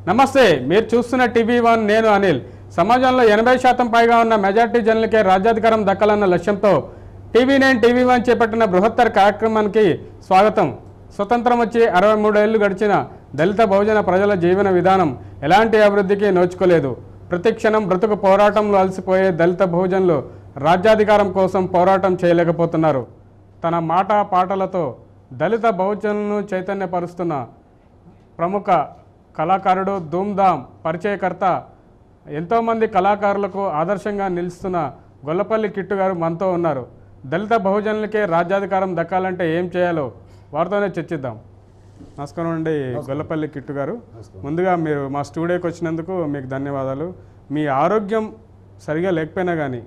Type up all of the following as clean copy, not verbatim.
నమస్తే, మీరు చూస్తున్న టీవీ1, నేను అనిల్. సమాజంలో 80% పైగా ఉన్న మెజార్టీ జనులకే రాజ్యాధికారం దక్కాలన్న లక్ష్యంతో టీవీ1 చేపట్టిన బృహత్తర కార్యక్రమానికి స్వాగతం. స్వతంత్రం వచ్చి 63 ఏళ్లు గడిచిన దళిత బహుజన ప్రజల జీవన విధానం ఎలాంటి అభివృద్ధికి నోచుకోలేదు. ప్రతి క్షణం బ్రతుకు పోరాటంలో అలసిపోయే దళిత బహుజనులు రాజ్యాధికారం కోసం పోరాటం చేయలేకపోతున్నారు. తన మాట పాటలతో దళిత బహుజనులను చైతన్యపరుస్తున్న ప్రముఖ కళాకారుడు, ధూమ్ధామ్ పరిచయకర్త, ఎంతోమంది కళాకారులకు ఆదర్శంగా నిలుస్తున్న గొల్లపల్లి కిట్టు గారు మనతో ఉన్నారు. దళిత బహుజనులకే రాజ్యాధికారం దక్కాలంటే ఏం చేయాలో వారితోనే చర్చిద్దాం. నమస్కారం అండి గొల్లపల్లి కిట్టు గారు. ముందుగా మీరు మా స్టూడియోకి వచ్చినందుకు మీకు ధన్యవాదాలు. మీ ఆరోగ్యం సరిగా లేకపోయినా కానీ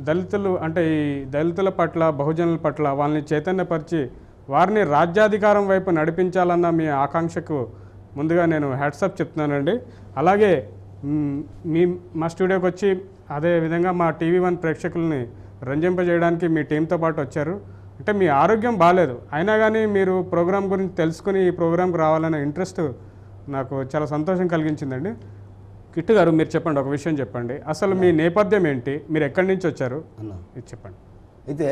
దళితులు అంటే ఈ దళితుల పట్ల, బహుజనుల పట్ల వాళ్ళని చైతన్యపరిచి వారిని రాజ్యాధికారం వైపు నడిపించాలన్న మీ ఆకాంక్షకు ముందుగా నేను హ్యాట్సప్ చెప్తున్నానండి. అలాగే మా స్టూడియోకి వచ్చి అదేవిధంగా మా టీవీ1 ప్రేక్షకుల్ని రంజింపజేయడానికి మీ టీంతో పాటు వచ్చారు. అంటే మీ ఆరోగ్యం బాగాలేదు, అయినా కానీ మీరు ప్రోగ్రాం గురించి తెలుసుకుని ఈ ప్రోగ్రాంకి రావాలనే ఇంట్రెస్ట్ నాకు చాలా సంతోషం కలిగించిందండి. కిట్టు గారు, మీరు చెప్పండి, ఒక విషయం చెప్పండి. అసలు మీ నేపథ్యం ఏంటి, మీరు ఎక్కడి నుంచి వచ్చారు ఇది చెప్పండి. అయితే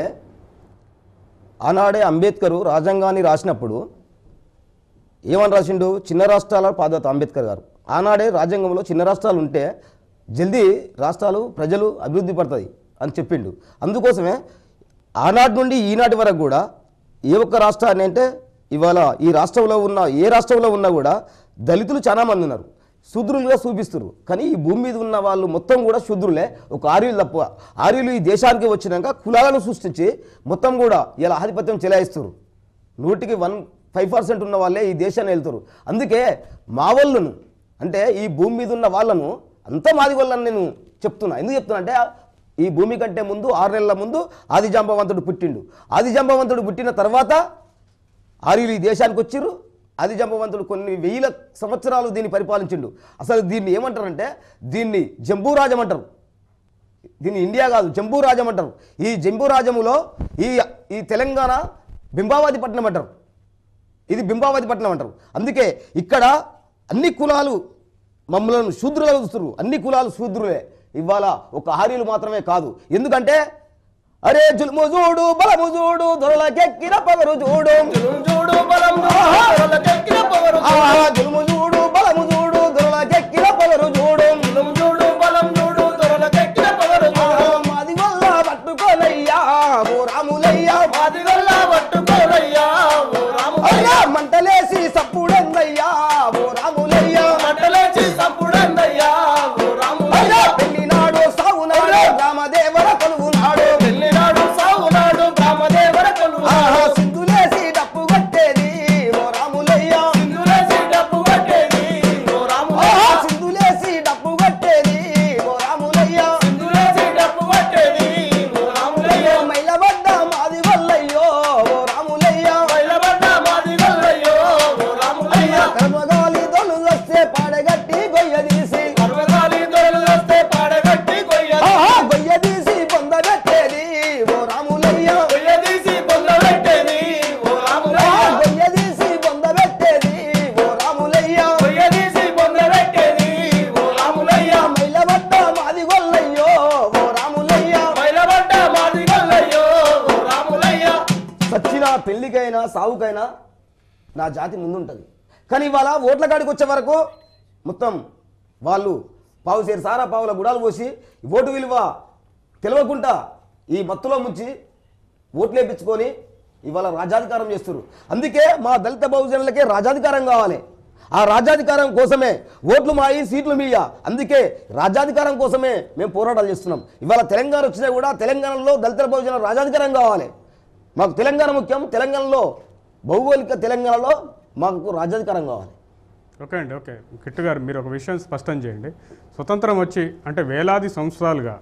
ఆనాడే అంబేద్కర్ రాజ్యాంగాన్ని రాసినప్పుడు ఏమని రాసిండు? చిన్న రాష్ట్రాల పాదత అంబేద్కర్ గారు ఆనాడే రాజ్యాంగంలో చిన్న రాష్ట్రాలు ఉంటే జల్దీ రాష్ట్రాలు ప్రజలు అభివృద్ధి పడుతుంది అని చెప్పిండు. అందుకోసమే ఆనాటి నుండి ఈనాటి వరకు కూడా ఏ ఒక్క రాష్ట్రాన్ని అంటే ఇవాళ ఈ రాష్ట్రంలో ఉన్న ఏ రాష్ట్రంలో ఉన్నా కూడా దళితులు చాలామంది ఉన్నారు, శూద్రులుగా చూపిస్తారు. కానీ ఈ భూమి మీద ఉన్న వాళ్ళు మొత్తం కూడా శూద్రులే, ఒక ఆర్యులు తప్ప. ఆర్యులు ఈ దేశానికి వచ్చినాక కులాలను సృష్టించి మొత్తం కూడా ఇలా ఆధిపత్యం చెలాయిస్తారు. 105% ఉన్న వాళ్ళే ఈ దేశాన్ని వెళ్తారు. అందుకే మా వాళ్ళను అంటే ఈ భూమి మీద ఉన్న వాళ్ళను అంతా మాది వాళ్ళని నేను చెప్తున్నా. ఎందుకు చెప్తున్నా అంటే ఈ భూమి కంటే ముందు 6 నెలల ముందు ఆదిజాంబవంతుడు పుట్టిండు. ఆదిజాంబవంతుడు పుట్టిన తర్వాత ఆర్యులు ఈ దేశానికి వచ్చిర్రు. ఆదిజాంబవంతుడు కొన్ని వేల సంవత్సరాలు దీన్ని పరిపాలించిండు. అసలు దీన్ని ఏమంటారంటే దీన్ని జంబూరాజం అంటారు. దీన్ని ఇండియా కాదు, జంబూరాజం అంటారు. ఈ జంబూరాజములో ఈ తెలంగాణ బింబావాది పట్టణం అంటారు. ఇది బింబావాది పట్టణం అంటారు. అందుకే ఇక్కడ అన్ని కులాలు మమ్మల్ని శూద్రులుగా చూస్తున్నారు. అన్ని కులాలు శూద్రులే. ఇవాళ ఒక ఆర్యులు మాత్రమే కాదు. ఎందుకంటే అరే జులుము చూడు, బలము చూడు, దొరలకెక్కిన పవరు చూడు, జులుము చూడు, బలము దొరలకెక్కిన పవరు చూడు, జులుము చూడు, బలము చూడు, దొరలకెక్కిన పవరు చూడు, జులుము చూడు, బలం చూడు, దొరలకెక్కిన పవరు చూడు. మాది వల్ల పట్టుకోలయ్యా ఓ రాములయ్యా, మాది వల్ల పట్టుకోలయ్యా ఓ రాములయ్యా, మంటలేసి సప్పుడెందయ్యా ఓ రాములయ్యా, మంటలేసి సప్పుడెందయ్యా ఓ రాములయ్యా. పెళ్లినాడు సాగునాడు రామదేవర కొలువునాడు, పెళ్లినాడు సాగునాడు రామదేవర కొలువునాడు, సింధులేసి డప్పు కొట్టేది ఓ రాములయ్యా, సింధులేసి డప్పు కొట్టేది ఓ రాములయ్యా, సింధులేసి డప్పు కొట్టేది ఓ రాములయ్యా, సింధులేసి డప్పు కొట్టేది ఓ రాములయ్యా. మైలబడ్డ మాది వల్లయ్యో ఓ రాములయ్యా, మైలబడ్డ మాది వల్లయ్యో ఓ రాములయ్యా. కర్మగాలి దొలు వస్తే పాడగట్టి గొయ్య తీసి, కర్మగాలి దొలు వస్తే పాడగట్టి గొయ్య తీసి పొందబెట్టేది ఓ రాములయ్యా, గొయ్య తీసి పొందబెట్టేది ఓ రాములయ్యా, గొయ్య తీసి పొందబెట్టేది ఓ రాములయ్యా, గొయ్య తీసి పొందబెట్టేది ఓ రాములయ్యా. మైలబడ్డ మాది గొల్లయ్యో ఓ రాములయ్యా, మైలబడ్డ మాది గొల్లయ్యో ఓ రాములయ్యా. సచ్చినా పెళ్లికైనా సావుకైనా నా జాతి ముందుంటుంది. కానీ ఇవాళ ఓట్ల కాడికి వచ్చే వరకు మొత్తం వాళ్ళు పావు సేరు సారా పావుల గుడాలు పోసి ఓటు విలువ తెలవకుండా ఈ మత్తులో ముంచి ఓట్లు వేయించుకొని ఇవాళ రాజ్యాధికారం చేస్తున్నారు. అందుకే మా దళిత బహుజనులకే రాజ్యాధికారం కావాలి. ఆ రాజ్యాధికారం కోసమే ఓట్లు మాయి, సీట్లు మీయ. అందుకే రాజ్యాధికారం కోసమే మేము పోరాటాలు చేస్తున్నాం. ఇవాళ తెలంగాణ వచ్చినా కూడా తెలంగాణలో దళిత బహుజనుల రాజ్యాధికారం కావాలి. మాకు తెలంగాణ ముఖ్యం. తెలంగాణలో భౌగోళిక తెలంగాణలో మాకు రాజ్యాధికారం కావాలి. ఓకే అండి, ఓకే. కిట్టు గారు, మీరు ఒక విషయం స్పష్టం చేయండి. స్వతంత్రం వచ్చి అంటే వేలాది సంవత్సరాలుగా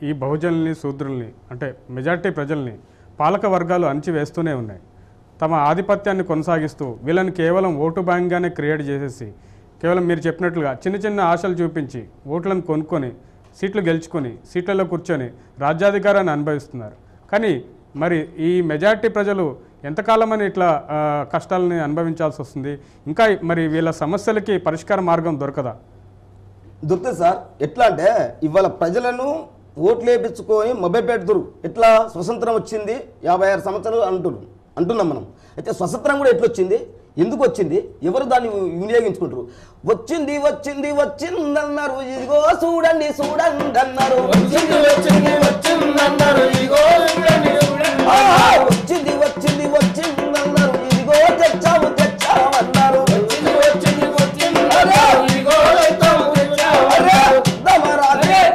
ఈ బహుజనుల్ని, శూద్రుల్ని అంటే మెజార్టీ ప్రజల్ని పాలక వర్గాలు అణచివేస్తూనే ఉన్నాయి. తమ ఆధిపత్యాన్ని కొనసాగిస్తూ వీళ్ళని కేవలం ఓటు బ్యాంక్గానే క్రియేట్ చేసేసి కేవలం మీరు చెప్పినట్లుగా చిన్న చిన్న ఆశలు చూపించి ఓట్లను కొనుక్కొని సీట్లు గెలుచుకొని సీట్లలో కూర్చొని రాజ్యాధికారాన్ని అనుభవిస్తున్నారు. కానీ మరి ఈ మెజార్టీ ప్రజలు ఎంతకాలం అని ఇట్లా కష్టాలని అనుభవించాల్సి వస్తుంది? ఇంకా మరి వీళ్ళ సమస్యలకి పరిష్కార మార్గం దొరకదా? దొరుకుతుంది సార్. ఎట్లా అంటే ఇవాళ ప్రజలను ఓట్లు వేయించుకొని మొబైపెడుతురు. ఎట్లా స్వతంత్రం వచ్చింది 56 సంవత్సరాలు అంటున్నాం మనం. అయితే స్వతంత్రం కూడా ఎట్లా వచ్చింది, ఎందుకు వచ్చింది, ఎవరు దాన్ని వినియోగించుకుంటారు? వచ్చింది వచ్చింది వచ్చిందన్నారు, ఇదిగో చూడండి చూడండి అన్నారు. వచ్చింది వచ్చింది వచ్చిందన్నారు, ఇదిగో తెచ్చాము తెచ్చామన్నారు.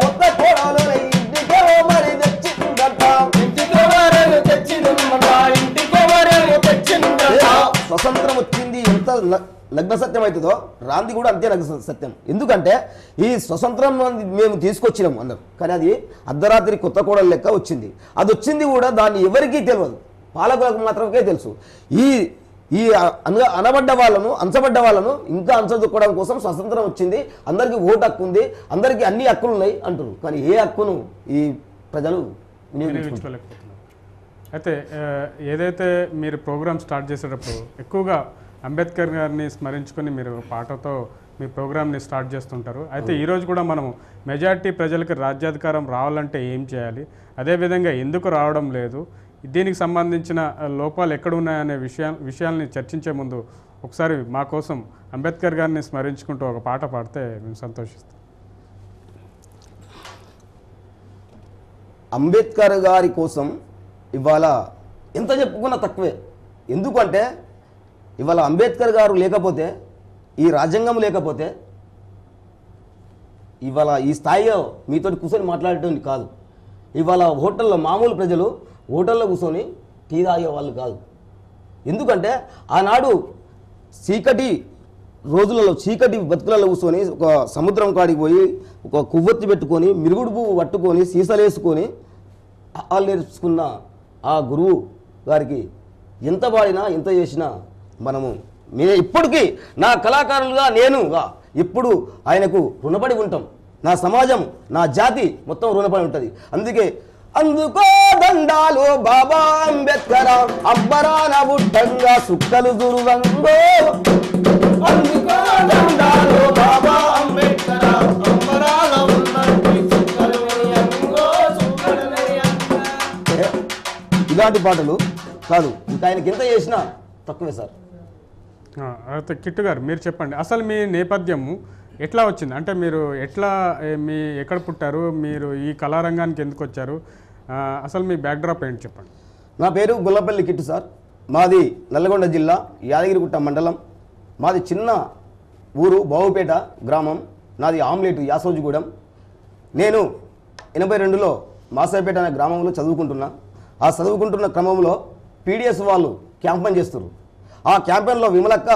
కొత్త కోడలు ఇంటికేమో మరి తెచ్చిందట. స్వతంత్రం వచ్చింది ఎంత లగ్న సత్యం అవుతుందో రాంది కూడా అంతే లగ్న సత్యం. ఎందుకంటే ఈ స్వతంత్రం మేము తీసుకొచ్చినాము అన్నారు, కానీ అది అర్ధరాత్రి కొత్త కోడలు లెక్క వచ్చింది. అది వచ్చింది కూడా దాన్ని ఎవరికీ తెలియదు, పాలకులకు మాత్రమే తెలుసు. ఈ అనబడ్డ వాళ్ళను అంచబడ్డ వాళ్ళను ఇంకా అంచదుకోవడం కోసం స్వతంత్రం వచ్చింది, అందరికీ ఓటు హక్కు ఉంది, అందరికీ అన్ని హక్కులు ఉన్నాయి అంటారు. కానీ ఏ హక్కును ఈ ప్రజలు వినియోగించుకోలేకపోతున్నారు. అయితే ఏదైతే మీరు ప్రోగ్రామ్ స్టార్ట్ చేసేటప్పుడు ఎక్కువగా అంబేద్కర్ గారిని స్మరించుకొని మీరు పాటతో మీ ప్రోగ్రామ్ని స్టార్ట్ చేస్తుంటారు. అయితే ఈరోజు కూడా మనము మెజారిటీ ప్రజలకు రాజ్యాధికారం రావాలంటే ఏం చేయాలి, అదేవిధంగా ఎందుకు రావడం లేదు, దీనికి సంబంధించిన లోపాలు ఎక్కడ ఉన్నాయనే విషయాల్ని చర్చించే ముందు ఒకసారి మా కోసం అంబేద్కర్ గారిని స్మరించుకుంటూ ఒక పాట పాడితే మేము సంతోషిస్తాం. అంబేద్కర్ గారి కోసం ఇవాళ ఎంత చెప్పుకున్నా తక్కువే. ఎందుకంటే ఇవాళ అంబేద్కర్ గారు లేకపోతే, ఈ రాజ్యాంగం లేకపోతే ఇవాళ ఈ స్థాయిలో మీతో కూర్చొని మాట్లాడటం కాదు. ఇవాళ హోటల్లో మామూలు ప్రజలు హోటల్లో కూర్చొని టీ తాగే వాళ్ళు కాదు. ఎందుకంటే ఆనాడు చీకటి రోజులలో చీకటి బతుకులలో కూర్చొని ఒక సముద్రం కాడికి పోయి ఒక కొవ్వొత్తి పెట్టుకొని మిరుగుడు పువ్వు పట్టుకొని సీసలేసుకొని వాళ్ళు నేర్చుకున్న ఆ గురువు గారికి ఎంత పాడినా ఎంత చేసినా మనము ఇప్పటికీ నా కళాకారులుగా నేనుగా ఎప్పుడు ఆయనకు రుణపడి ఉంటాం. నా సమాజం నా జాతి మొత్తం రుణపడి ఉంటుంది. అందుకో దండాలు బాబా అంబేద్కర్, అబ్బరాన బుట్టంగా సుక్కలు దుర్వంగో. అందుకో దండాలు బాబా అంబేద్కర్, అబ్బరాన ఉన్నట్టి సుక్కలు దుర్వంగో, సుక్కలు దుర్వంగో. ఇలాంటి పాటలు కాదు, ఇంకా ఆయనకి ఎంత చేసినా తక్కువే సార్. అయితే కిట్టు గారు మీరు చెప్పండి, అసలు మీ నేపథ్యము ఎట్లా వచ్చింది? అంటే మీరు ఎక్కడ పుట్టారు, మీరు ఈ కళారంగానికి ఎందుకు వచ్చారు, అసలు మీ బ్యాక్డ్రాప్ ఏంటి చెప్పండి. నా పేరు గుల్లపల్లి కిట్టు సార్. మాది నల్లగొండ జిల్లా యాదగిరిగుట్ట మండలం. మాది చిన్న ఊరు బావుపేట గ్రామం. నాది ఆమ్లెట్ యాసోజిగూడెం. నేను 82లో మాసాయిపేట అనే గ్రామంలో చదువుకుంటున్నా. ఆ చదువుకుంటున్న క్రమంలో పీడిఎస్ వాళ్ళు క్యాంపెయిన్ చేస్తారు. ఆ క్యాంపెయిన్లో విమలక్క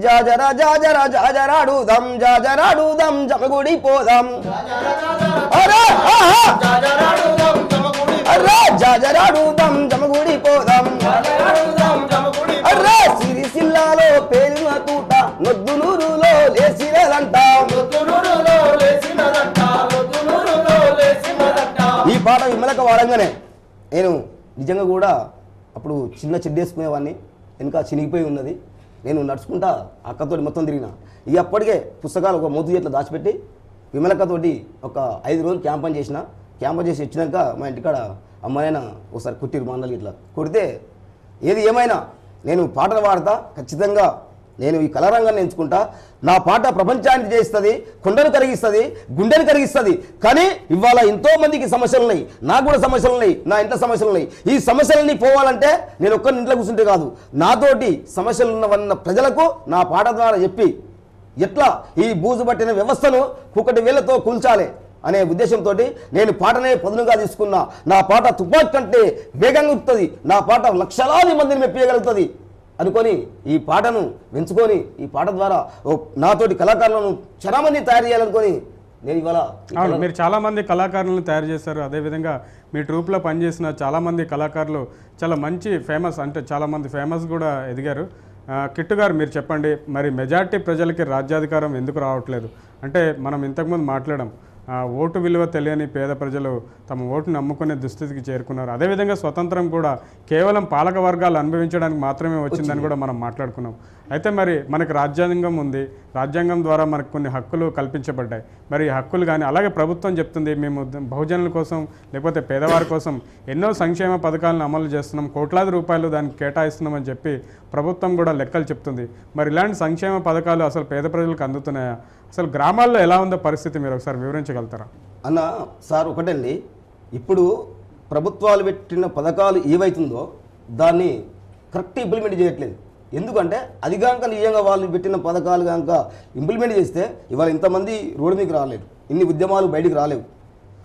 జాజరా జాజరా జాజరాడుదాం జాజరాడుదాం జమగుడి పోదాం, అర్రే జాజరాడుదాం జమగుడి పోదాం, అర్రే సిరిసిల్లాలో పేలిన తూట నొద్దునూరులో లేసినదంట. ఈ పాట విమలక్క వాడంగానే నేను నిజంగా కూడా అప్పుడు చిన్న చెడ్డేసుకునేవాడిని, వెనుక చినిగిపోయి ఉన్నది. నేను నడుచుకుంటా అక్కతోటి మొత్తం తిరిగిన. ఇక అప్పటికే పుస్తకాలు ఒక మూతు చేతిలో దాచిపెట్టి విమలక్కతోటి ఒక 5 రోజులు క్యాంపెయిన్ చేసిన. క్యాంపెయిన్ చేసి వచ్చినాక మా ఇంటికాడ అమ్మాయిన ఒకసారి కుట్టిరు మండలి ఇట్లా కొడితే, ఏది ఏమైనా నేను పాటలు పాడతా, ఖచ్చితంగా నేను ఈ కళారంగాన్ని ఎంచుకుంటా. నా పాట ప్రపంచాన్ని చేస్తుంది, కొండను కరిగిస్తుంది, గుండెను కరిగిస్తుంది. కానీ ఇవాళ ఎంతో మందికి సమస్యలు ఉన్నాయి, నాకు కూడా సమస్యలు ఉన్నాయి, నా ఇంట్లో సమస్యలు ఉన్నాయి. ఈ సమస్యలన్నీ పోవాలంటే నేను ఒక్కరిని ఇంట్లో కూర్చుంటే కాదు, నాతోటి సమస్యలు ఉన్న ప్రజలకు నా పాట ద్వారా చెప్పి ఎట్లా ఈ బూజు పట్టిన వ్యవస్థను కుక్కటి వేళ్లతో కూల్చాలి అనే ఉద్దేశంతో నేను పాటనే పదునుగా తీసుకున్నా. నా పాట తుపాకి కంటే వేగంగా ఉంటుంది, నా పాట లక్షలాది మందిని మెప్పియగలుగుతుంది అనుకొని ఈ పాటను ఎంచుకొని ఈ పాట ద్వారా నాతోటి కళాకారులను చాలా మంది తయారు చేయాలనుకొని నేను ఇవాళ. అవును, మీరు చాలామంది కళాకారులను తయారు చేశారు. అదేవిధంగా మీ ట్రూప్లో పనిచేసిన చాలామంది కళాకారులు చాలా మంచి ఫేమస్, అంటే చాలామంది ఫేమస్ కూడా ఎదిగారు. కిట్టు గారు మీరు చెప్పండి, మరి మెజార్టీ ప్రజలకి రాజ్యాధికారం ఎందుకు రావట్లేదు? అంటే మనం ఇంతకుముందు మాట్లాడాం, ఓటు విలువ తెలియని పేద ప్రజలు తమ ఓటును నమ్ముకునే దుస్థితికి చేరుకున్నారు. అదేవిధంగా స్వతంత్రం కూడా కేవలం పాలక వర్గాలు అనుభవించడానికి మాత్రమే వచ్చిందని కూడా మనం మాట్లాడుకున్నాం. అయితే మరి మనకు రాజ్యాంగం ఉంది, రాజ్యాంగం ద్వారా మనకు కొన్ని హక్కులు కల్పించబడ్డాయి. మరి ఈ హక్కులు కానీ అలాగే ప్రభుత్వం చెప్తుంది మేము బహుజనుల కోసం లేకపోతే పేదవారి కోసం ఎన్నో సంక్షేమ పథకాలను అమలు చేస్తున్నాం, కోట్లాది రూపాయలు దానికి కేటాయిస్తున్నామని చెప్పి ప్రభుత్వం కూడా లెక్కలు చెప్తుంది. మరి ఇలాంటి సంక్షేమ పథకాలు అసలు పేద ప్రజలకు అందుతున్నాయా? అసలు గ్రామాల్లో ఎలా ఉందో పరిస్థితి మీరు ఒకసారి వివరించగలుగుతారా? అన్న సార్ ఒకటండి, ఇప్పుడు ప్రభుత్వాలు పెట్టిన పథకాలు ఏవైతుందో దాన్ని కరెక్ట్ ఇంప్లిమెంట్ చేయట్లేదు. ఎందుకంటే అది కనుక నిజంగా వాళ్ళు పెట్టిన పథకాలు కనుక ఇంప్లిమెంట్ చేస్తే ఇవాళ ఇంతమంది రోడ్డు మీకు రాలేరు, ఇన్ని ఉద్యమాలు బయటికి రాలేవు.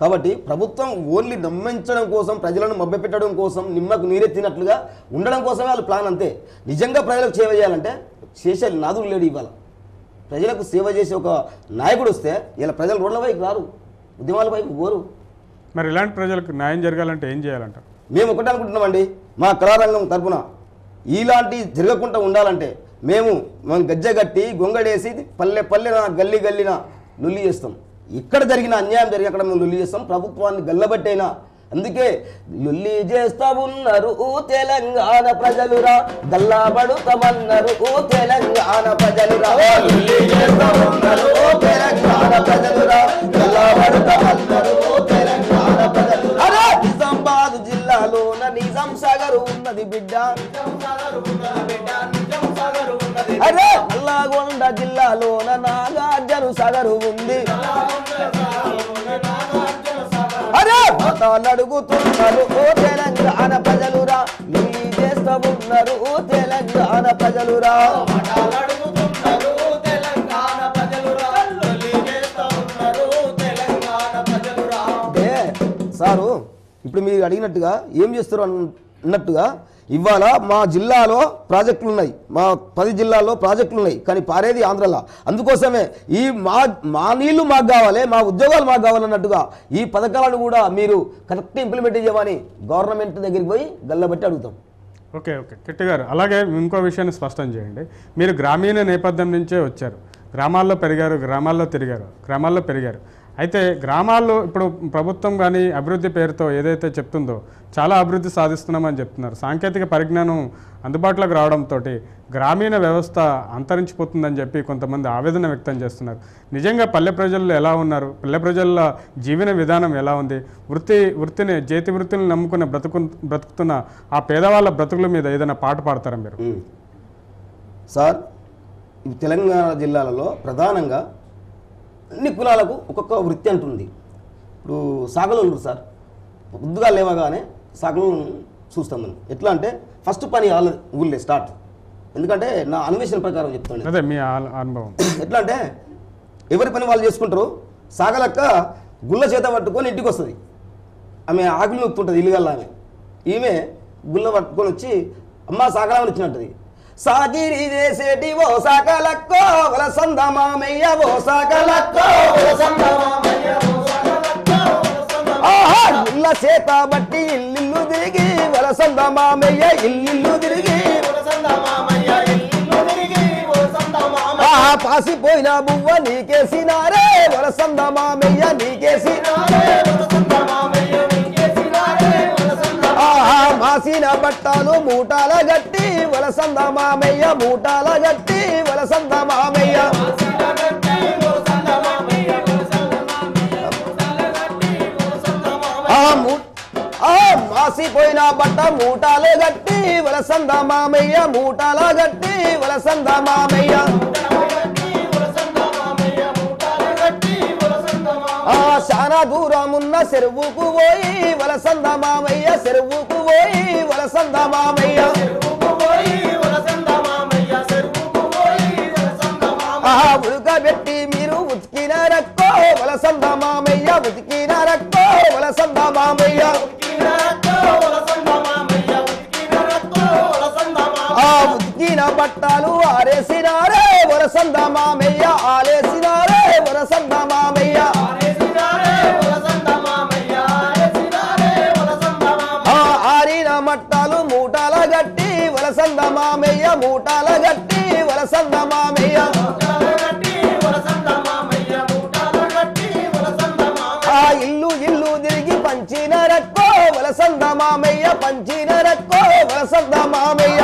కాబట్టి ప్రభుత్వం ఓన్లీ నమ్మించడం కోసం, ప్రజలను మభ్యపెట్టడం కోసం, నిమ్మకు నీరెత్తినట్లుగా ఉండడం కోసమే వాళ్ళు ప్లాన్ అంతే. నిజంగా ప్రజలకు సేవ చేయాలంటే చేసే నాదులు లేడు. ఇవాళ ప్రజలకు సేవ చేసే ఒక నాయకుడు వస్తే ఇలా ప్రజలు రోడ్ల వైపు రారు, ఉద్యమాల వైపు పోరు. మరి ఇలాంటి ప్రజలకు న్యాయం జరగాలంటే ఏం చేయాలంట? మేము ఒకటి అనుకుంటున్నామండి, మా కళారంగం తరఫున ఇలాంటి జరగకుండా ఉండాలంటే మేము గజ్జగట్టి గొంగడేసి పల్లె పల్లెన గల్లీ గల్లిన లొల్లి చేస్తాం. ఇక్కడ జరిగిన అన్యాయం జరిగి అక్కడ మేము లొల్లి చేస్తాం, ప్రభుత్వాన్ని గల్లబట్టైనా. అందుకే లొల్లి చేస్తా ఉన్నారు తెలంగాణ ప్రజలురా, గల్లాబడుతామన్నారు తెలంగాణ ప్రజలురా, లొల్లి చేస్తా ఉన్నారు తెలంగాణ ప్రజలురా, గల్లాబడుతామన్నారు తెలంగాణ ప్రజలురా. నిజామాబాద్ జిల్లాలోన నిజాం సాగర్ ఉన్నది బిడ్డ, అరే నల్లగొండ జిల్లాలోన నాగార్జున సాగర్ ఉంది. అరే మతాలు అడుగుతున్నారు ఓ తెలంగాణ ప్రజలురా, లొల్లి చేస్తా ఉన్నారు ఓ తెలంగాణ ప్రజలురా. అంటే సారు ఇప్పుడు మీరు అడిగినట్టుగా ఏం చేస్తారు అన్నట్టుగా ఇవాళ మా జిల్లాలో ప్రాజెక్టులు ఉన్నాయి, మా 10 జిల్లాల్లో ప్రాజెక్టులు ఉన్నాయి, కానీ పారేది ఆంధ్రలో. అందుకోసమే ఈ మా నీళ్లు మాకు కావాలి, మా ఉద్యోగాలు మాకు కావాలన్నట్టుగా ఈ పథకాలను కూడా మీరు కరెక్ట్ ఇంప్లిమెంట్ చేయమని గవర్నమెంట్ దగ్గరికి పోయి గల్లబట్టి అడుగుతాం. ఓకే ఓకే కిట్టి గారు, అలాగే ఇంకో విషయాన్ని స్పష్టం చేయండి. మీరు గ్రామీణ నేపథ్యం నుంచే వచ్చారు, గ్రామాల్లో పెరిగారు, గ్రామాల్లో పెరిగారు. అయితే గ్రామాల్లో ఇప్పుడు ప్రభుత్వం కానీ అభివృద్ధి పేరుతో ఏదైతే చెప్తుందో చాలా అభివృద్ధి సాధిస్తున్నామని చెప్తున్నారు. సాంకేతిక పరిజ్ఞానం అందుబాటులోకి రావడంతో గ్రామీణ వ్యవస్థ అంతరించిపోతుందని చెప్పి కొంతమంది ఆవేదన వ్యక్తం చేస్తున్నారు. నిజంగా పల్లె ప్రజల్లో ఎలా ఉన్నారు? పల్లె ప్రజల జీవన విధానం ఎలా ఉంది? చేతి వృత్తిని నమ్ముకుని బ్రతుకుతున్న ఆ పేదవాళ్ళ బ్రతుకుల మీద ఏదైనా పాట పాడతారా మీరు? సార్, ఈ తెలంగాణ జిల్లాలలో ప్రధానంగా అన్ని కులాలకు ఒక్కొక్క వృత్తి అంటుంది. ఇప్పుడు సాగలోళ్ళు సార్, ముందుగా లేవగానే సాగలను చూస్తాం మనం. ఎట్లా అంటే ఫస్ట్ పని వాళ్ళ ఊళ్ళే స్టార్ట్. ఎందుకంటే నా అన్వేషణ ప్రకారం చెప్తాను, అదే మీ అనుభవం. ఎట్లా అంటే ఎవరి పని వాళ్ళు చేసుకుంటారు. సాగలక్క గుళ్ళ చేత పట్టుకొని ఇంటికి వస్తుంది, ఆమె ఆకులు నొక్కుతుంటుంది ఇల్లుగల్లా. ఈమె గుళ్ళ పట్టుకొని వచ్చి అమ్మ సాగలామని వచ్చినట్టుది. సాగిరి చేసేటి ఓ సాకలక్కో వలసంద మామయ్య ఓ సాకలక్కో గుళ్ళ చేత బట్టి ఇల్లు తిరిగి వలసంద మామయ్య ఇల్లు తిరిగి పాసిపోయిన బువ్వ నీకేసినారే వలసంద మామయ్య నీకేసినారే. మాసిన బట్టాలు మూటాల గట్టి వలసంద మామయ్య మూటాల గట్టి వలసంద మామయ్య. మాసిపోయిన బట్ట మూటాలే గట్టి వలసంద మామయ్య మూటాల గట్టి వలసంద మామయ్య. చాలా దూరమున్న చెరువుకు పోయి వలసంద మామయ్య చెరువుకు పోయి వలసంద మామయ్య. ఉడకబెట్టి మీరు ఉతికిన రక్కో వలసంద మామయ్య ఉతికిన రక్కో వలసంద మామయ్య. ఉతికిన బట్టలు ఆరేసినారే వలసంద మామయ్య ఆలేసినారే వలసంద మామయ్య. ఆరిన మట్టాలు మూటాల గట్టి వలసంద మామయ్య మూటాల గట్టి వలసంద మామయ్య. మామయ్య పంచిన రక్కో వలసంద మామయ్య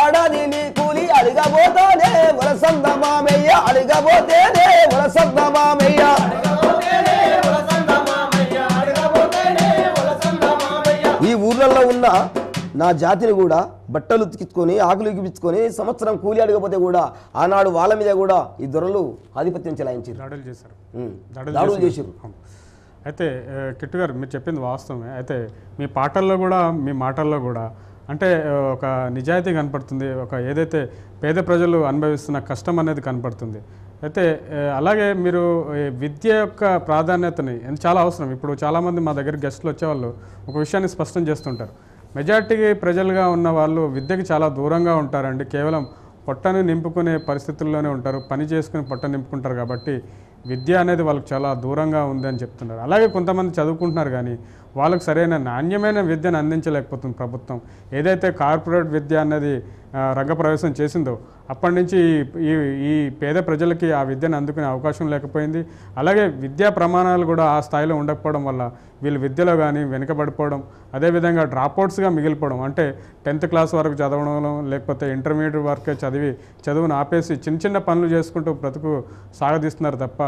ఆడాది నీ కూలి అడగబోతానే వలసంద మామయ్య అడగబోతేనే వలసంద మామయ్య ఈ ఊర్లలో ఉన్న నా జాతిని కూడా బట్టలు ఉతికించుకొని ఆకులు ఇగిపించుకొని సంవత్సరం కూలి అడగపోతే కూడా ఆనాడు వాళ్ళ మీద కూడా ఈ దొరలు ఆధిపత్యం చెలాయించారు, దాడులు చేశారు. అయితే కిట్టు గారు మీరు చెప్పింది వాస్తవమే. అయితే మీ పాటల్లో కూడా మీ మాటల్లో కూడా అంటే ఒక నిజాయితీ కనపడుతుంది, ఒక ఏదైతే పేద ప్రజలు అనుభవిస్తున్న కష్టం అనేది కనపడుతుంది. అయితే అలాగే మీరు విద్య యొక్క ప్రాధాన్యతని చాలా అవసరం. ఇప్పుడు చాలామంది మా దగ్గర గెస్టులు వచ్చేవాళ్ళు ఒక విషయాన్ని స్పష్టం చేస్తుంటారు. మెజారిటీ ప్రజలుగా ఉన్న వాళ్ళు విద్యకి చాలా దూరంగా ఉంటారండి. కేవలం పొట్టను నింపుకునే పరిస్థితుల్లోనే ఉంటారు, పని చేసుకుని పొట్ట నింపుకుంటారు. కాబట్టి విద్య అనేది వాళ్ళకి చాలా దూరంగా ఉంది అని చెప్తున్నారు. అలాగే కొంతమంది చదువుకుంటున్నారు కానీ వాళ్ళకు సరైన నాణ్యమైన విద్యను అందించలేకపోతుంది ప్రభుత్వం. ఏదైతే కార్పొరేట్ విద్య అన్నది రంగప్రవేశం చేసిందో అప్పటి నుంచి ఈ పేద ప్రజలకి ఆ విద్యను అందుకునే అవకాశం లేకపోయింది. అలాగే విద్యా ప్రమాణాలు కూడా ఆ స్థాయిలో ఉండకపోవడం వల్ల వీళ్ళు విద్యలో కానీ వెనుకబడిపోవడం, అదేవిధంగా డ్రాప్అవుట్స్గా మిగిలిపోవడం. అంటే 10th క్లాస్ వరకు చదవడం, లేకపోతే ఇంటర్మీడియట్ వరకే చదువును ఆపేసి చిన్న చిన్న పనులు చేసుకుంటూ బ్రతుకు సాగదీస్తున్నారు తప్ప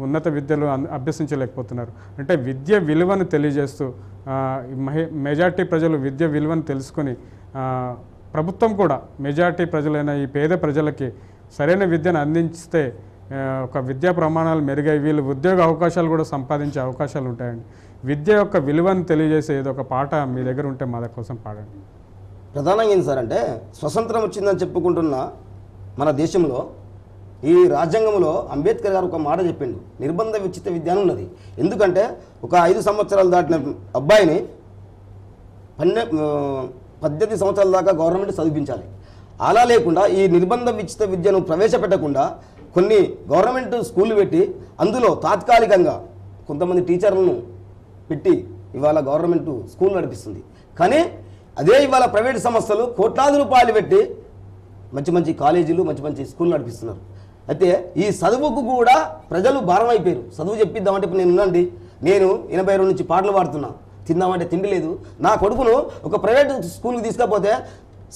ఉన్నత విద్యలు అభ్యసించలేకపోతున్నారు. అంటే విద్య విలువను తెలియజేస్తూ మెజార్టీ ప్రజలు విద్య విలువను తెలుసుకొని ప్రభుత్వం కూడా మెజార్టీ ప్రజలైన ఈ పేద ప్రజలకి సరైన విద్యను అందిస్తే ఒక విద్యా ప్రమాణాలు మెరుగై వీళ్ళు ఉద్యోగ అవకాశాలు కూడా సంపాదించే అవకాశాలు ఉంటాయండి. విద్య యొక్క విలువను తెలియజేసే ఏదో ఒక పాట మీ దగ్గర ఉంటే మా కోసం పాడండి. ప్రధానంగా ఏంటి సార్ అంటే స్వతంత్రం వచ్చిందని చెప్పుకుంటున్న మన దేశంలో ఈ రాజ్యాంగంలో అంబేద్కర్ గారు ఒక మాట చెప్పిండు, నిర్బంధ విచిత విద్య అని ఉన్నది. ఎందుకంటే ఒక 5 సంవత్సరాలు దాటిన అబ్బాయిని 18 సంవత్సరాల దాకా గవర్నమెంట్ చదివించాలి. అలా లేకుండా ఈ నిర్బంధ విచిత విద్యను ప్రవేశపెట్టకుండా కొన్ని గవర్నమెంట్ స్కూళ్ళు పెట్టి అందులో తాత్కాలికంగా కొంతమంది టీచర్లను పెట్టి ఇవాళ గవర్నమెంట్ స్కూల్ నడిపిస్తుంది. కానీ అదే ఇవాళ ప్రైవేట్ సంస్థలు కోట్లాది రూపాయలు పెట్టి మంచి మంచి కాలేజీలు మంచి మంచి స్కూల్ నడిపిస్తున్నారు. అయితే ఈ చదువుకు కూడా ప్రజలు భారం అయిపోయారు. చదువు చెప్పిద్దామంటే ఇప్పుడు నేను 82 నుంచి పాటలు పాడుతున్నా, తిందామంటే తిండి లేదు. నా కొడుకును ఒక ప్రైవేట్ స్కూల్కి తీసుకపోతే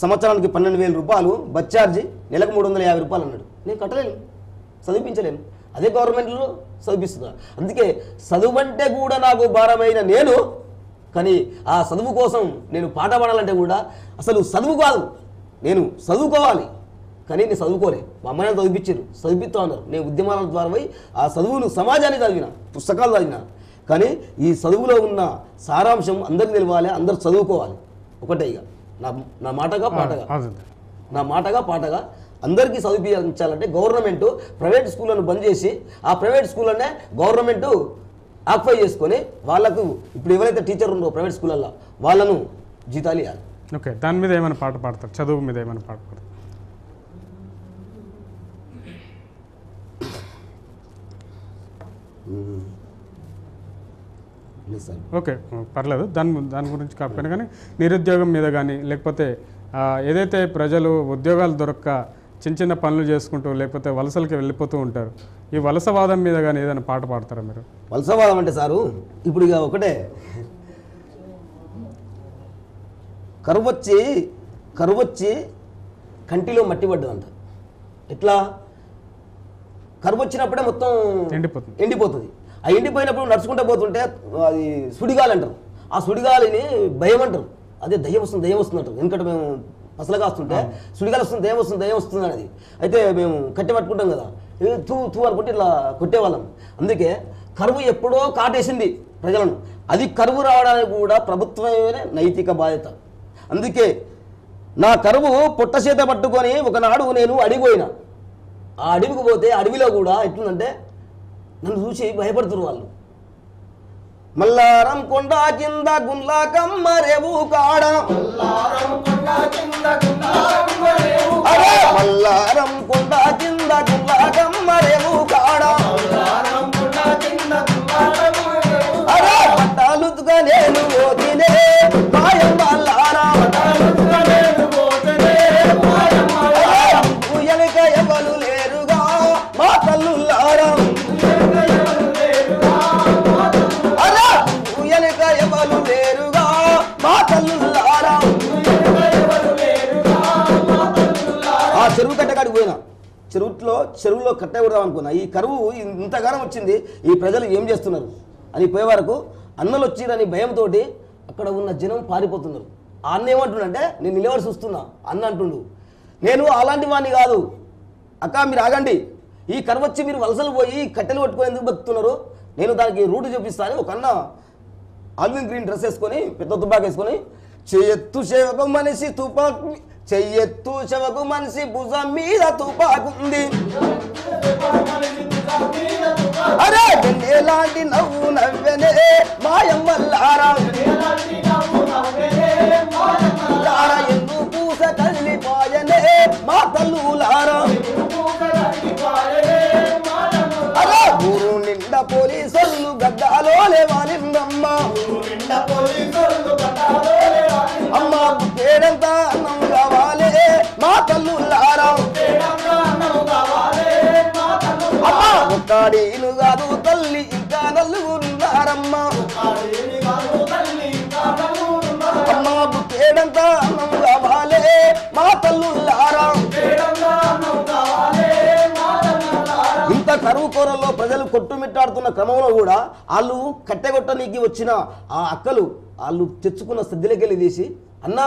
సంవత్సరానికి 12,000 రూపాయలు బస్ ఛార్జీ, నెలకు 350 రూపాయలు అన్నాడు. నేను కట్టలేను, చదివించలేను. అదే గవర్నమెంట్లో చదివిస్తున్నా. అందుకే చదువు అంటే కూడా నాకు భారమైన నేను, కానీ ఆ చదువు కోసం నేను పాట పాడాలంటే కూడా అసలు చదువు కాదు, నేను చదువుకోవాలి. కానీ నేను చదువుకోలే. మా అమ్మాయిని చదివించారు, చదివిస్తా ఉన్నారు. నేను ఉద్యమాల ద్వారా పోయి ఆ చదువును సమాజాన్ని చదివిన, పుస్తకాలు చదివిన. కానీ ఈ చదువులో ఉన్న సారాంశం అందరికి తెలియాలి, అందరు చదువుకోవాలి. ఒకటే ఇక నా మాటగా పాటగా అందరికీ చదివించాలంటే గవర్నమెంట్ ప్రైవేట్ స్కూళ్ళను బంద్ చేసి ఆ ప్రైవేట్ స్కూళ్ళనే గవర్నమెంట్ ఆక్యుపై చేసుకొని వాళ్ళకు ఇప్పుడు ఎవరైతే టీచర్ ఉందో ప్రైవేట్ స్కూళ్ళల్లో వాళ్ళను జీతాలు ఇవ్వాలి. ఓకే, దాని మీద ఏమైనా పాట పాడతారు? చదువు మీద ఏమైనా పాట పాడతారు? ఓకే, పర్లేదు. దాని గురించి కాకపోయినా కానీ నిరుద్యోగం మీద కానీ లేకపోతే ఏదైతే ప్రజలు ఉద్యోగాలు దొరక్క చిన్న చిన్న పనులు చేసుకుంటూ లేకపోతే వలసలకి వెళ్ళిపోతూ ఉంటారు, ఈ వలసవాదం మీద కానీ ఏదైనా పాట పాడతారా మీరు? వలసవాదం అంటే సారు ఇప్పుడు ఇక ఒకటే, కరువు వచ్చి కంటిలో మట్టి పడ్డదంట. ఎట్లా కరువు వచ్చినప్పుడే మొత్తం ఎండిపోతుంది. ఆ ఎండిపోయినప్పుడు నడుచుకుంటూ పోతుంటే అది సుడిగాలి అంటారు. ఆ సుడిగాలిని భయం అంటారు. అదే దయ్యం వస్తుంది అంటారు. ఎందుకంటే మేము పసలు కాస్తుంటే సుడిగాలి వస్తుంది, దయ్యం వస్తుంది అనేది. అయితే మేము కట్టె పట్టుకుంటాం కదా, తూ అనుకుంటే ఇట్లా కొట్టేవాళ్ళం. అందుకే కరువు ఎప్పుడో కాటేసింది ప్రజలను. అది కరువు రావడానికి కూడా ప్రభుత్వమే నైతిక బాధ్యత. అందుకే నా కరువు పొట్ట చేత పట్టుకొని ఒకనాడు నేను అడిగిపోయినా. ఆ అడవికి పోతే అడవిలో కూడా ఎట్లుందంటే నన్ను చూసి భయపడుతున్నారు వాళ్ళు. మల్లారం కొండ కింద గుండ్లాకమ్మ రేవు కాడ, మల్లారం కొండ కింద గుండ్లాకమ్మ రేవు కాడ, అరే పట్టాలుతుగా నేను పోతినే మాయం వాళ్ళారా, ఎనక ఎవరు లేరుగా మా తల్లులారా, మనసులో చెరువులో కట్టకూడదాం అనుకున్నా. ఈ కరువు ఇంతగానం వచ్చింది, ఈ ప్రజలు ఏం చేస్తున్నారు అని పోయే వరకు అన్నలు వచ్చిరని భయంతో అక్కడ ఉన్న జనం పారిపోతున్నారు. అన్న ఏమంటుండంటే నేను నిలబడి చూస్తున్నా, అన్న అంటుండు నేను అలాంటి వాడిని కాదు అక్క, మీరు ఆగండి, ఈ కరువు వచ్చి మీరు వలసలు పోయి కట్టెలు పట్టుకొని ఎందుకు బతుకుతున్నారు, నేను దానికి రూట్ చూపిస్తాను. ఒక అన్న ఆల్విన్ గ్రీన్ డ్రెస్ వేసుకొని పెద్ద తుపాకు వేసుకొని చెయ్యెత్తు శవకు మనిషి తుపాకు, చెయ్యెత్తు శవకు మనిషి భుజం మీద తుపాకుంది, అరే ఎలాంటి నవ్వు నవ్వెనే మాయమ్మల్లారా, ఎందుకు పూస కదిలిపాయనే మా తల్లులారా, అరే ఊరు నిండా పోలీసులు గడ్డాలో లేవాలిందమ్మ, అమ్మ పేడంతా అన్నం కావాలి మా తల్లులారా, అమ్మ ఒక్కడీలు కాదు తల్లి ఇంకా నలుగురున్నారమ్మ, అమ్మ పేడంతా అన్నం కావాలి మా తల్లులారా. ఇంత కరువు కోరల్లో ప్రజలు కొట్టుమిట్టాడుతున్న క్రమంలో కూడా వాళ్ళు కట్టెగొట్టనీకి వచ్చిన ఆ అక్కలు వాళ్ళు తెచ్చుకున్న సద్దిలకెళ్ళి తీసి అన్నా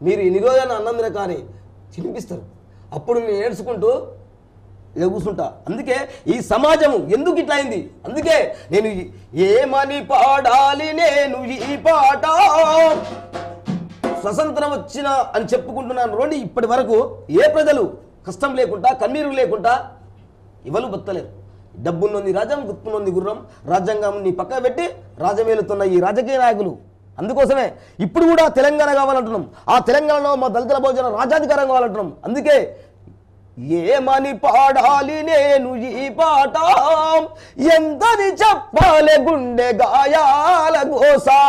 మీరు ఎన్ని రోజులైనా అన్నం తినకాని తినిపిస్తారు, అప్పుడు నేను ఏడ్చుకుంటూ కూర్చుంటా. అందుకే ఈ సమాజం ఎందుకు ఇట్లా అయింది, అందుకే నేను ఏమని పాడాలి నేను ఈ పాట, స్వతంత్రం వచ్చిన అని చెప్పుకుంటున్నాను రోండి. ఇప్పటి వరకు ఏ ప్రజలు కష్టం లేకుండా కన్నీరు లేకుండా ఎవరు బతలేరు. డబ్బున్నొంది రాజ్యం, గుర్తున్నొంది గుర్రం, రాజ్యాంగంని పక్క పెట్టి రాజమేలుతున్న ఈ రాజకీయ నాయకులు. అందుకోసమే ఇప్పుడు కూడా తెలంగాణ కావాలంటున్నాం, ఆ తెలంగాణలో మా దళితుల భోజన రాజ్యాధికారం కావాలంటున్నాం. అందుకే ఏమని పాడాలి నేను ఈ పాట, ఎంతని చెప్పాలి గుండె గాయాల గోసా,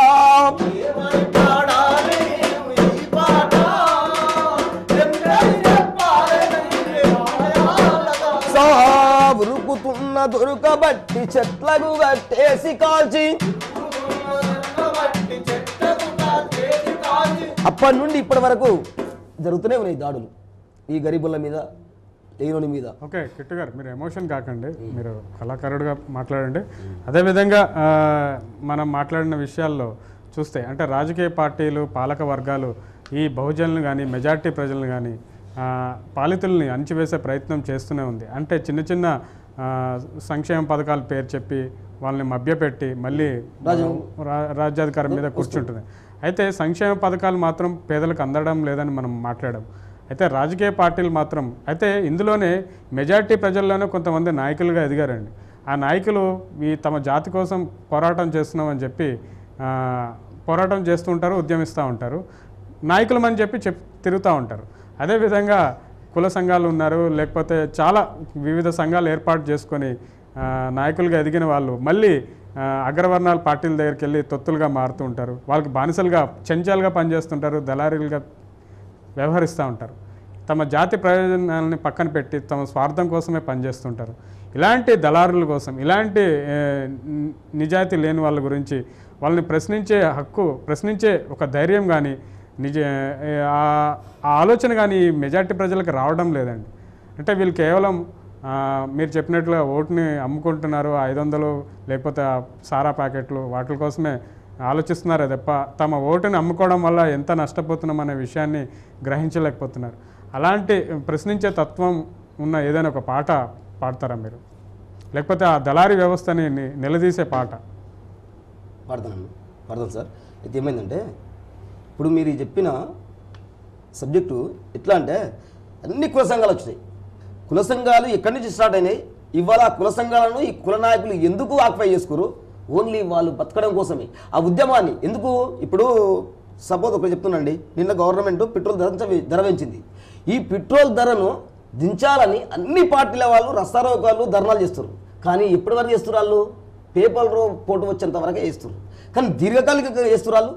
ఉరుకుతున్న దొరకబట్టి చెట్లకు కట్టేసి కాల్చి, అప్పటి నుండి ఇప్పటి వరకు జరుగుతూనే ఉన్నాయి దాడులు ఈ గరీబుల మీద, లేనోని మీద. ఓకే కిట్టు గారు, మీరు ఎమోషన్ కాకండి, మీరు కళాకారుడిగా మాట్లాడండి. అదేవిధంగా మనం మాట్లాడిన విషయాల్లో చూస్తే అంటే రాజకీయ పార్టీలు పాలక వర్గాలు ఈ బహుజనులు కానీ మెజార్టీ ప్రజలను కానీ పాలితుల్ని అణిచివేసే ప్రయత్నం చేస్తూనే ఉంది. అంటే చిన్న చిన్న సంక్షేమ పథకాల పేరు చెప్పి వాళ్ళని మభ్యపెట్టి మళ్ళీ రాజ్యాధికారం మీద కూర్చుంటుంది. అయితే సంక్షేమ పథకాలు మాత్రం పేదలకు అందడం లేదని మనం మాట్లాడాం. అయితే రాజకీయ పార్టీలు మాత్రం అయితే ఇందులోనే మెజార్టీ ప్రజల్లోనే కొంతమంది నాయకులుగా ఎదిగారండి. ఆ నాయకులు తమ జాతి కోసం పోరాటం చేస్తున్నామని చెప్పి పోరాటం చేస్తూ ఉంటారు, ఉద్యమిస్తూ ఉంటారు, నాయకులమని చెప్పి తిరుగుతూ ఉంటారు. అదేవిధంగా కుల సంఘాలు ఉన్నారు, లేకపోతే చాలా వివిధ సంఘాలు ఏర్పాటు చేసుకొని నాయకులుగా ఎదిగిన వాళ్ళు మళ్ళీ అగ్రవర్ణాల పార్టీల దగ్గరికి వెళ్ళి తొత్తులుగా మారుతూ ఉంటారు, వాళ్ళకి బానిసలుగా చెంచాలుగా పనిచేస్తుంటారు, దళారీలుగా వ్యవహరిస్తూ ఉంటారు. తమ జాతి ప్రయోజనాలని పక్కన పెట్టి తమ స్వార్థం కోసమే పనిచేస్తుంటారు. ఇలాంటి దళారుల కోసం, ఇలాంటి నిజాయితీ లేని వాళ్ళ గురించి వాళ్ళని ప్రశ్నించే హక్కు, ప్రశ్నించే ఒక ధైర్యం కానీ ఆ ఆలోచన కానీ మెజార్టీ ప్రజలకు రావడం లేదండి. అంటే వీళ్ళు కేవలం మీరు చెప్పినట్లుగా ఓటుని అమ్ముకుంటున్నారు, 500 లేకపోతే సారా ప్యాకెట్లు వాటి కోసమే ఆలోచిస్తున్నారు తప్ప తమ ఓటుని అమ్ముకోవడం వల్ల ఎంత నష్టపోతున్నాం అనే విషయాన్ని గ్రహించలేకపోతున్నారు. అలాంటి ప్రశ్నించే తత్వం ఉన్న ఏదైనా ఒక పాట పాడతారా మీరు, లేకపోతే ఆ దళారీ వ్యవస్థని నిలదీసే పాట? పాడతాను సార్. అయితే ఏమైందంటే ఇప్పుడు మీరు చెప్పిన సబ్జెక్టు ఎట్లా అంటే అన్ని కుల సంఘాలు వచ్చినాయి. కుల సంఘాలు ఎక్కడి నుంచి స్టార్ట్ అయినాయి, ఇవాళ కుల సంఘాలను ఈ కుల నాయకులు ఎందుకు ఆక్యుపై చేసుకోరు, ఓన్లీ వాళ్ళు బతకడం కోసమే ఆ ఉద్యమాన్ని ఎందుకు. ఇప్పుడు సపోజ్ ఒకటి చెప్తున్నాండి, నిన్న గవర్నమెంట్ పెట్రోల్ ధర పెంచింది. ఈ పెట్రోల్ ధరను దించాలని అన్ని పార్టీల వాళ్ళు రస్తారోకాలు ధర్నాలు చేస్తారు. కానీ ఎప్పటి వరకు చేస్తారు వాళ్ళు? పేపర్ పోటు వచ్చేంత వరకే చేస్తారు. కానీ దీర్ఘకాలిక చేస్తారు వాళ్ళు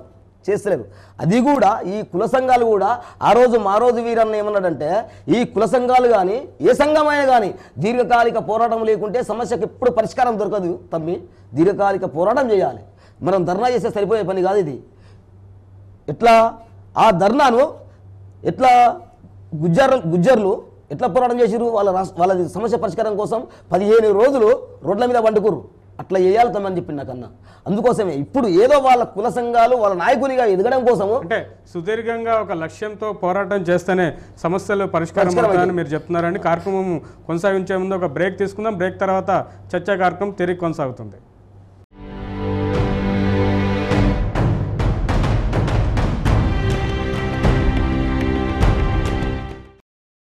చేస్తలేరు. అది కూడా ఈ కుల సంఘాలు కూడా ఆ రోజు మా రోజు వీరన్న ఏమన్నాడంటే, ఈ కుల సంఘాలు కానీ ఏ సంఘమైనా కానీ దీర్ఘకాలిక పోరాటం లేకుంటే సమస్యకు ఎప్పుడు పరిష్కారం దొరకదు తమ్మి, దీర్ఘకాలిక పోరాటం చేయాలి. మనం ధర్నా చేస్తే సరిపోయే పని కాదు ఇది. ఎట్లా ఆ ధర్నాను ఎట్లా గుజ్జర్లు ఎట్లా పోరాటం చేసిరు? వాళ్ళ సమస్య పరిష్కారం కోసం 15 రోజులు రోడ్ల మీద వండుకుర్రు. అట్లా చేయాలి తమని చెప్పి నాకన్నా. అందుకోసమే ఇప్పుడు ఏదో వాళ్ళ కుల సంఘాలు వాళ్ళ నాయకునిగా ఎదగడం కోసము అంటే సుదీర్ఘంగా ఒక లక్ష్యంతో పోరాటం చేస్తేనే సమస్యలు పరిష్కారం అవుతాయని మీరు చెప్తున్నారని. కార్యక్రమం కొనసాగించే ముందు ఒక బ్రేక్ తీసుకుందాం. బ్రేక్ తర్వాత చర్చా కార్యక్రమం తిరిగి కొనసాగుతుంది.